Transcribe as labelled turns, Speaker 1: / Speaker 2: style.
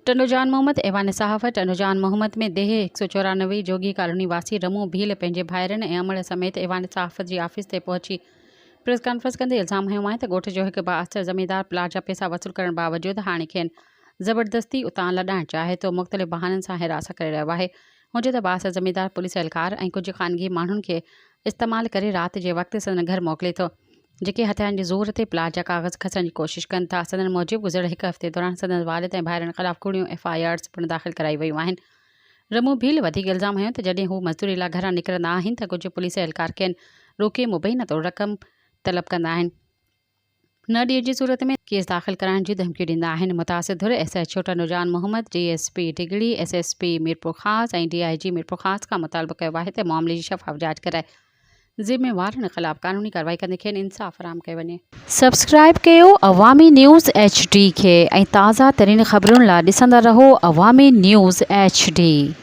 Speaker 1: टनुजान मोहम्मद ऐवान सहाफ़त टनुजान मोहम्मद में देह 194 जोगी कॉलोनी वासी रमू भील पंहिंजे भाइरनि ऐं अमड़ समेत ऐवान सहाफ़त जी ऑफिस ते पहुची प्रेस कॉन्फ्रेंस कंदे इल्ज़ाम हयो आहे त ॻोठ जो हिकु बाअस्तर ज़मींदार प्लाट जा पैसा वसूल करण बावजूदि हाणे खेनि ज़बरदस्ती उतां लॾाइणु चाहे थो मुख़्तलिफ़ बहाननि सां हिरासत करे रहियो आहे। हुजे त बाअस्तर ज़मींदार पुलिस एहलकार ऐं कुझु ख़ानगी माण्हुनि खे इस्तेमालु करे राति जे वक़्तु संदन घर मोकिले थो, जेके हथियारनि जे ज़ोर ते प्लाट जा कागज़ खसण जी कोशिशि कनि था। संदन मूजिबि गुज़िरियल हिकु हफ़्ते दौरान संदन वालिद ऐं भाइरनि ख़िलाफ़ कूड़ियूं FIRs पिणु दाख़िल कराई वयूं आहिनि। रमू भील वधीक इल्ज़ाम हयो त जॾहिं हू मज़दूरी लाइ घरां निकिरंदा आहिनि त कुझु पुलिस एहलकार खेनि रोके मुबैना तौरु रक़म तलब कंदा आहिनि। न ॾियण जी सूरत में केस दाख़िल कराइण जी धमकियूं ॾींदा आहिनि। मुतासिर धुर SHO टनुजान Mohammad, DSP टिगड़ी, SSP Mirpur ख़ास ऐं DIG मीरपुर ख़ास खां मुतालबो कयो आहे त मामले जी शफ़ाफ़ जांच कराए ज़िम्मेवारनि ख़िलाफ़ क़ानूनी कार्रवाई कंदे खेनि इंसाफ़ फ़राहम कयो वञे। सब्सक्राइब कयो अवामी न्यूज़ HD खे ऐं ताज़ा तरीन ख़बरुनि लाइ ॾिसंदा रहो अवामी न्यूज़ HD।